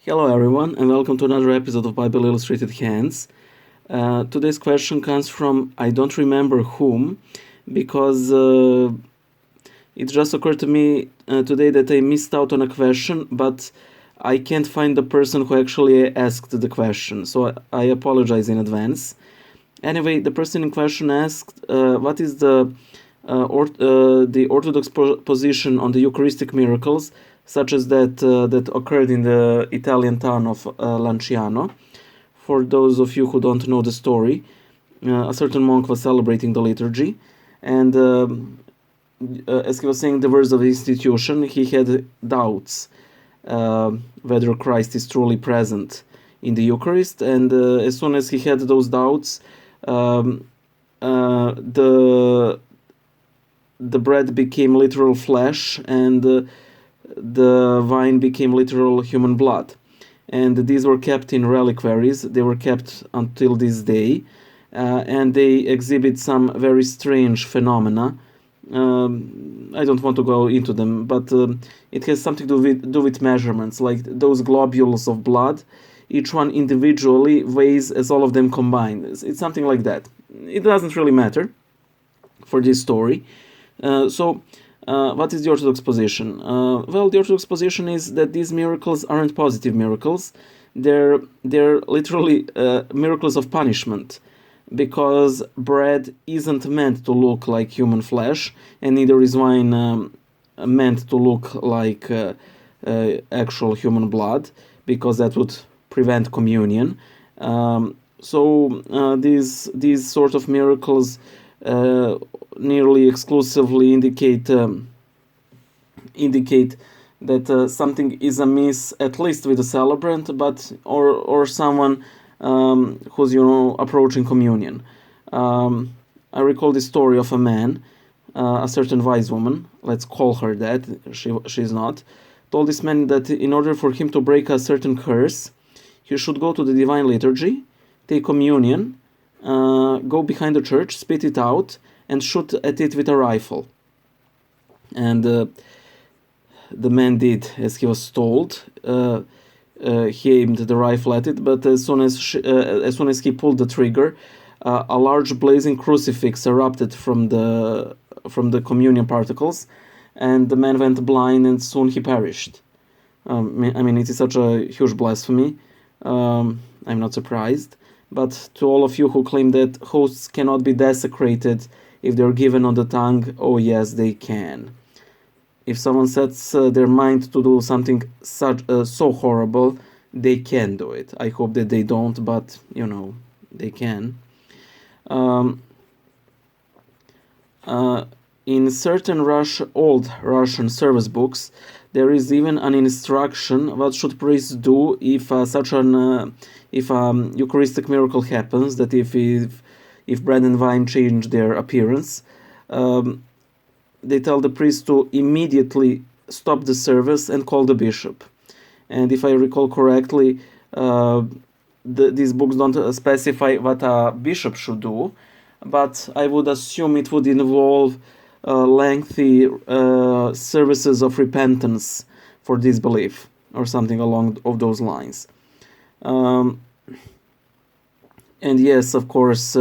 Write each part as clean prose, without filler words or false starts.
Hello everyone and welcome to another episode of Bible Illustrated Hands. Today's question comes from I don't remember whom, because it just occurred to me today that I missed out on a question, but I can't find the person who actually asked the question, so I apologize in advance. Anyway, the person in question asked what is the Orthodox position on the Eucharistic miracles, such as that occurred in the Italian town of Lanciano. For those of you who don't know the story, a certain monk was celebrating the liturgy, and as he was saying the words of the institution, he had doubts whether Christ is truly present in the Eucharist, and as soon as he had those doubts, the bread became literal flesh, and the wine became literal human blood. And these were kept in reliquaries. They were kept until this day, and they exhibit some very strange phenomena. I don't want to go into them, but it has something to do with measurements, like those globules of blood. Each one individually weighs as all of them combined. It's something like that. It doesn't really matter for this story. What is the Orthodox position? Well, the Orthodox position is that these miracles aren't positive miracles. They're literally miracles of punishment, because bread isn't meant to look like human flesh, and neither is wine meant to look like actual human blood, because that would prevent communion. These sort of miracles nearly exclusively indicate that something is amiss, at least with the celebrant, but or someone who's approaching communion. I recall the story of a man, a certain wise woman, let's call her that, she's not, told this man that in order for him to break a certain curse, he should go to the divine liturgy, take communion, go behind the church, spit it out, and shoot at it with a rifle. And the man did as he was told. He aimed the rifle at it, but as soon as he pulled the trigger, a large blazing crucifix erupted from the communion particles, and the man went blind, and soon he perished. I mean, it is such a huge blasphemy. I'm not surprised. But to all of you who claim that hosts cannot be desecrated if they're given on the tongue, oh yes, they can. If someone sets their mind to do something so horrible, they can do it. I hope that they don't, but they can. In certain old Russian service books, there is even an instruction what should priests do if if a Eucharistic miracle happens, that if bread and wine change their appearance, they tell the priest to immediately stop the service and call the bishop. And if I recall correctly, these books don't specify what a bishop should do, but I would assume it would involve lengthy services of repentance for disbelief, or something along of those lines. And yes, of course,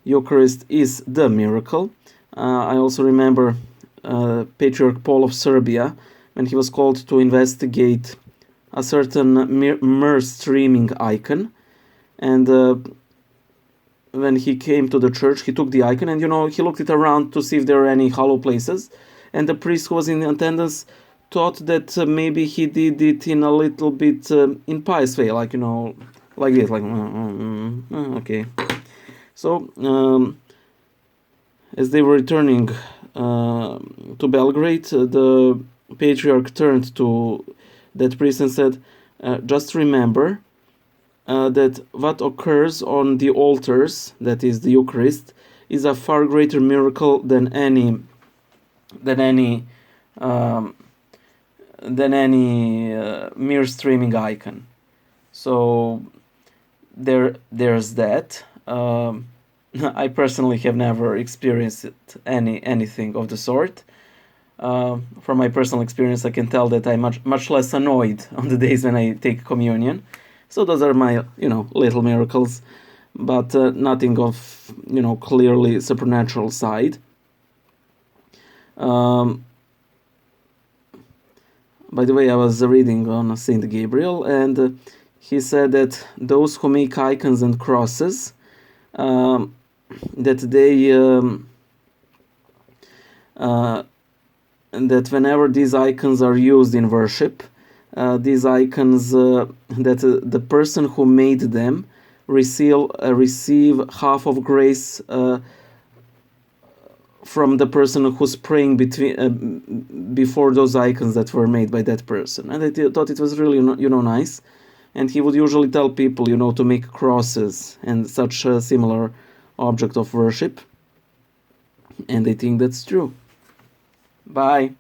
Eucharist is the miracle. I also remember Patriarch Paul of Serbia, when he was called to investigate a certain myrrh streaming icon, and when he came to the church, he took the icon and he looked it around to see if there are any hollow places, and the priest who was in attendance thought that maybe he did it in a little bit impious way, like like this, like okay. So as they were returning to Belgrade, the patriarch turned to that priest and said, just remember that what occurs on the altars, that is the Eucharist, is a far greater miracle than any mere streaming icon. So there's that. I personally have never experienced anything of the sort. from my personal experience, I can tell that I'm much less annoyed on the days when I take communion. So those are my, little miracles, but nothing of, clearly supernatural side. By the way, I was reading on Saint Gabriel, and he said that those who make icons and crosses, that they that whenever these icons are used in worship, these icons, that the person who made them receive half of grace from the person who's praying before those icons that were made by that person. And I thought it was really nice. And he would usually tell people to make crosses and such a similar object of worship, and I think that's true. Bye.